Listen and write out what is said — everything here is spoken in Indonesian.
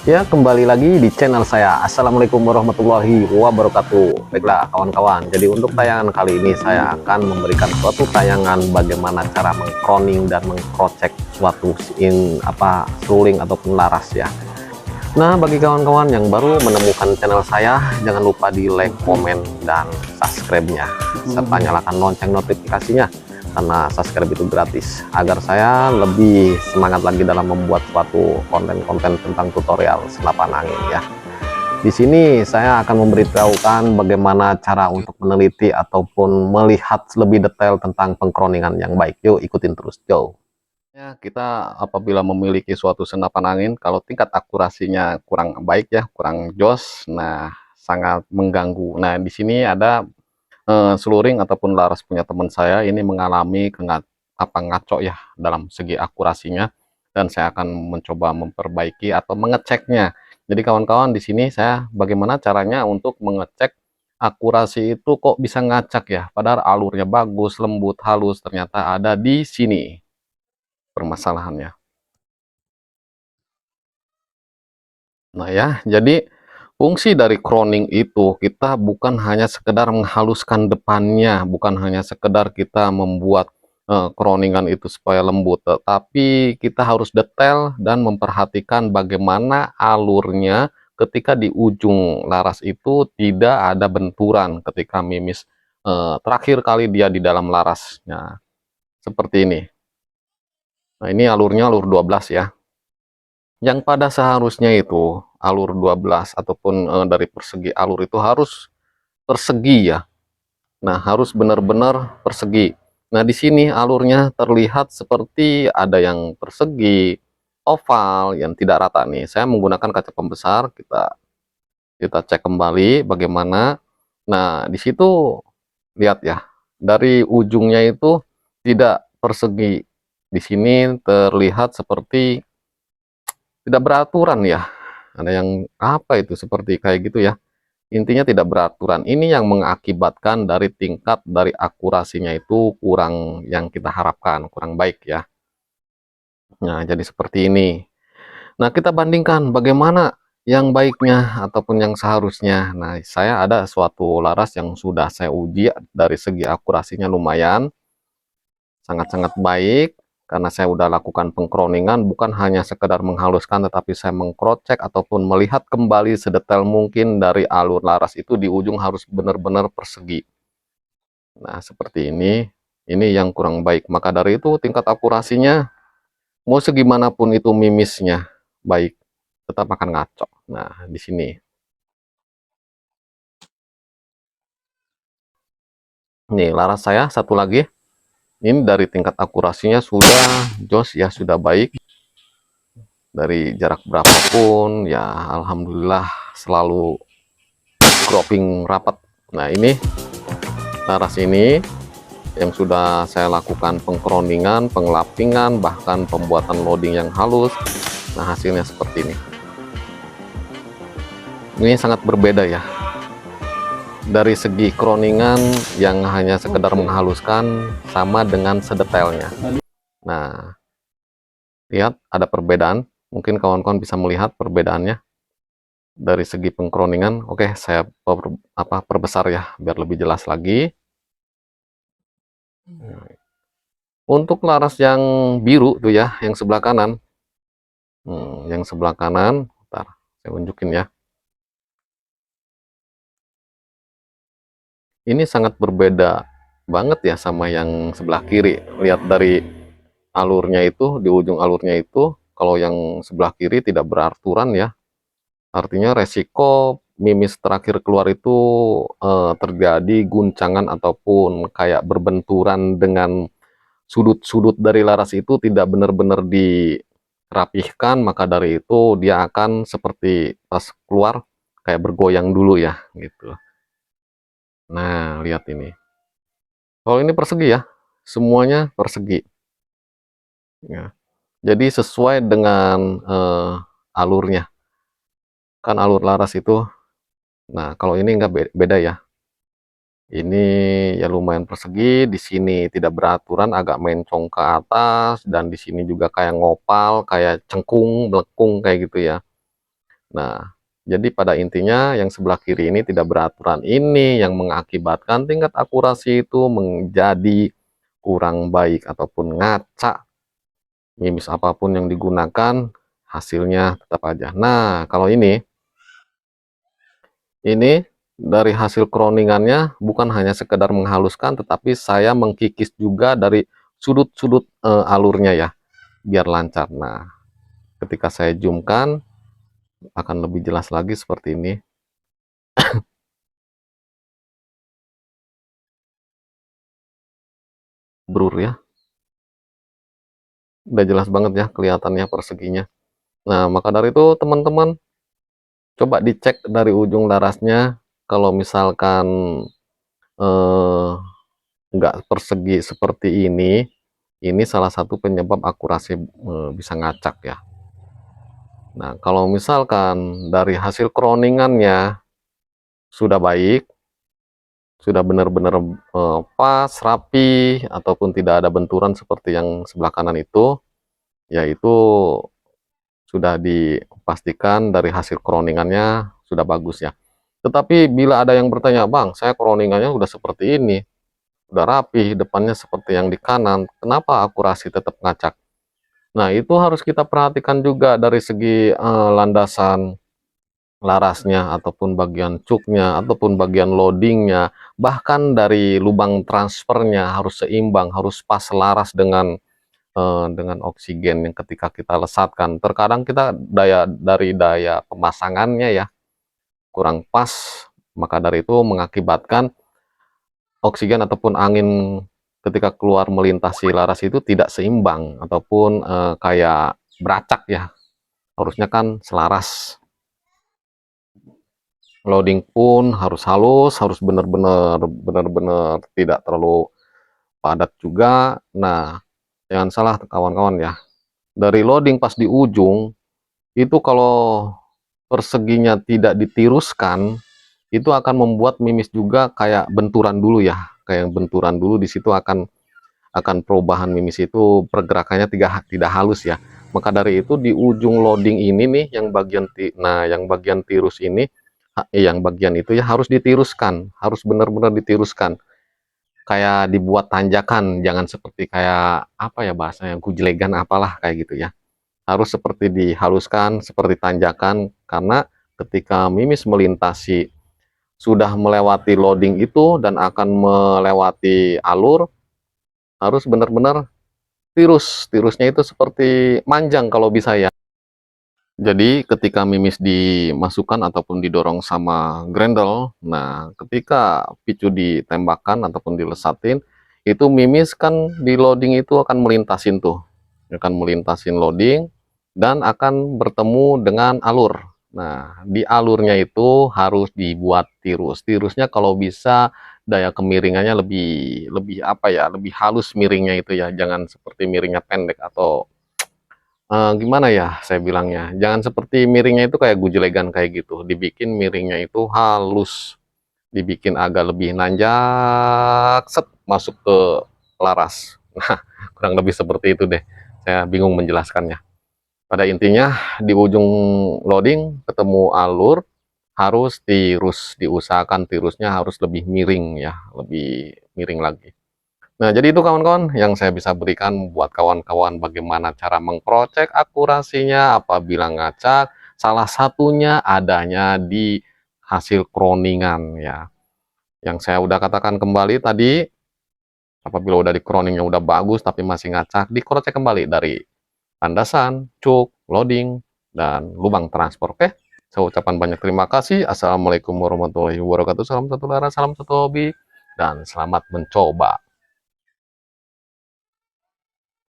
Ya, kembali lagi di channel saya. Assalamualaikum warahmatullahi wabarakatuh. Baiklah, kawan-kawan. Jadi untuk tayangan kali ini saya akan memberikan suatu tayangan bagaimana cara mengcroning dan mengcrosscheck suatu seruling ataupun laras ya. Nah, bagi kawan-kawan yang baru menemukan channel saya, jangan lupa di like, komen, dan subscribe-nya serta nyalakan lonceng notifikasinya karena subscribe itu gratis agar saya lebih semangat lagi dalam membuat suatu konten-konten tentang tutorial senapan angin ya. Di sini saya akan memberitahukan bagaimana cara untuk meneliti ataupun melihat lebih detail tentang pengkroningan yang baik. Yuk ikutin terus, yo. Ya, kita apabila memiliki suatu senapan angin, kalau tingkat akurasinya kurang baik ya, kurang jos, nah sangat mengganggu. Nah, di sini ada seluring ataupun laras punya teman saya ini mengalami ngaco ya dalam segi akurasinya, dan saya akan mencoba memperbaiki atau mengeceknya. Jadi kawan-kawan, di sini saya bagaimana caranya untuk mengecek akurasi itu kok bisa ngacak ya, padahal alurnya bagus, lembut, halus, ternyata ada di sini permasalahannya. Nah ya, jadi fungsi dari croning itu kita bukan hanya sekedar menghaluskan depannya, bukan hanya sekedar kita membuat croningan itu supaya lembut, tetapi kita harus detail dan memperhatikan bagaimana alurnya ketika di ujung laras itu tidak ada benturan ketika mimis terakhir kali dia di dalam larasnya, seperti ini. Nah, ini alurnya alur 12 ya. Yang pada seharusnya itu alur 12 ataupun dari persegi alur itu harus persegi ya. Nah, harus benar-benar persegi. Nah, di sini alurnya terlihat seperti ada yang persegi, oval, yang tidak rata nih. Saya menggunakan kaca pembesar, kita cek kembali bagaimana. Nah, di situ lihat ya, dari ujungnya itu tidak persegi. Di sini terlihat seperti tidak beraturan ya. Ada yang apa itu seperti kayak gitu ya. Intinya tidak beraturan. Ini yang mengakibatkan dari tingkat dari akurasinya itu kurang yang kita harapkan, kurang baik ya. Nah, jadi seperti ini. Nah, kita bandingkan bagaimana yang baiknya ataupun yang seharusnya. Nah, saya ada suatu laras yang sudah saya uji dari segi akurasinya lumayan, sangat-sangat baik. Karena saya udah lakukan pengkroningan, bukan hanya sekedar menghaluskan, tetapi saya mengcrosscheck ataupun melihat kembali sedetail mungkin dari alur laras itu di ujung harus benar-benar persegi. Nah, seperti ini yang kurang baik. Maka dari itu tingkat akurasinya, mau segimanapun itu mimisnya baik, tetap akan ngaco. Nah, di sini. Nih, laras saya satu lagi. Ini dari tingkat akurasinya sudah jos ya, sudah baik. Dari jarak berapapun ya, alhamdulillah selalu cropping rapat. Nah, ini laras ini yang sudah saya lakukan pengkroningan, pengelapingan, bahkan pembuatan loading yang halus. Nah, hasilnya seperti ini. Ini sangat berbeda ya. Dari segi kroningan yang hanya sekedar menghaluskan sama dengan sedetailnya. Nah, lihat ada perbedaan. Mungkin kawan-kawan bisa melihat perbedaannya dari segi pengkroningan. Oke, saya perbesar ya biar lebih jelas lagi. Untuk laras yang biru tuh ya, yang sebelah kanan. Yang sebelah kanan, bentar, saya tunjukin ya. Ini sangat berbeda banget ya sama yang sebelah kiri. Lihat dari alurnya itu, di ujung alurnya itu, kalau yang sebelah kiri tidak beraturan ya. Artinya resiko mimis terakhir keluar itu terjadi guncangan ataupun kayak berbenturan dengan sudut-sudut dari laras itu tidak benar-benar dirapihkan, maka dari itu dia akan seperti pas keluar kayak bergoyang dulu ya gitu. Nah, lihat ini. Kalau ini persegi ya, semuanya persegi. Ya. Jadi sesuai dengan alurnya. Kan alur laras itu, nah kalau ini enggak beda ya. Ini ya lumayan persegi, di sini tidak beraturan, agak mencong ke atas, dan di sini juga kayak ngopal, kayak cengkung, melengkung kayak gitu ya. Nah, jadi pada intinya yang sebelah kiri ini tidak beraturan, ini yang mengakibatkan tingkat akurasi itu menjadi kurang baik ataupun ngaca. Mimis apapun yang digunakan, hasilnya tetap aja. Nah, kalau ini dari hasil kroningannya bukan hanya sekedar menghaluskan, tetapi saya mengkikis juga dari sudut-sudut alurnya ya, biar lancar. Nah, ketika saya zoomkan akan lebih jelas lagi seperti ini. Brur ya, udah jelas banget ya kelihatannya perseginya. Nah, maka dari itu teman-teman coba dicek dari ujung larasnya. Kalau misalkan eh, nggak persegi seperti ini salah satu penyebab akurasi bisa ngacak ya. Nah, kalau misalkan dari hasil kroningannya sudah baik, sudah benar-benar pas, rapi, ataupun tidak ada benturan seperti yang sebelah kanan itu, yaitu sudah dipastikan dari hasil kroningannya sudah bagus ya. Tetapi bila ada yang bertanya, Bang, saya kroningannya udah seperti ini, udah rapi, depannya seperti yang di kanan, kenapa akurasi tetap ngacak? Nah, itu harus kita perhatikan juga dari segi landasan larasnya, ataupun bagian cuknya, ataupun bagian loadingnya, bahkan dari lubang transfernya harus seimbang, harus pas selaras dengan oksigen yang ketika kita lesatkan. Terkadang kita dari daya pemasangannya ya kurang pas, maka dari itu mengakibatkan oksigen ataupun angin ketika keluar melintasi laras itu tidak seimbang ataupun kayak beracak ya. Harusnya kan selaras. Loading pun harus halus, harus benar-benar tidak terlalu padat juga. Nah, jangan salah kawan-kawan ya. Dari loading pas di ujung itu kalau perseginya tidak ditiruskan, itu akan membuat mimis juga kayak benturan dulu ya, kayak benturan dulu. Di situ akan perubahan mimis itu pergerakannya tidak halus ya. Maka dari itu di ujung loading ini nih yang bagian tirus ini, yang bagian itu ya harus ditiruskan, harus benar-benar ditiruskan, kayak dibuat tanjakan, jangan seperti kayak apa ya bahasanya, gujlegan apalah kayak gitu ya. Harus seperti dihaluskan, seperti tanjakan, karena ketika mimis melintasi sudah melewati loading itu dan akan melewati alur, harus benar-benar tirusnya itu seperti manjang kalau bisa ya. Jadi ketika mimis dimasukkan ataupun didorong sama grendel, nah ketika picu ditembakkan ataupun dilesatin, itu mimis kan di loading itu akan melintasin tuh, akan melintasin loading dan akan bertemu dengan alur. Nah, di alurnya itu harus dibuat tirus. Tirusnya kalau bisa daya kemiringannya lebih lebih apa ya, lebih halus miringnya itu ya, jangan seperti miringnya pendek atau gimana ya saya bilangnya, jangan seperti miringnya itu kayak gujlegan kayak gitu, dibikin miringnya itu halus, dibikin agak lebih nanjak, set, masuk ke laras. Nah, kurang lebih seperti itu deh, saya bingung menjelaskannya. Pada intinya, di ujung loading ketemu alur, harus tirus, diusahakan tirusnya harus lebih miring ya, lebih miring lagi. Nah, jadi itu kawan-kawan yang saya bisa berikan buat kawan-kawan bagaimana cara mengcrosscheck akurasinya apabila ngacak. Salah satunya adanya di hasil kroningan ya. Yang saya udah katakan kembali tadi, apabila udah di croningnya udah bagus tapi masih ngacak, di crosscheck kembali dari landasan, cuk, loading, dan lubang transport. Oke, saya ucapkan banyak terima kasih. Assalamualaikum warahmatullahi wabarakatuh. Salam satu lara, salam satu hobi, dan selamat mencoba.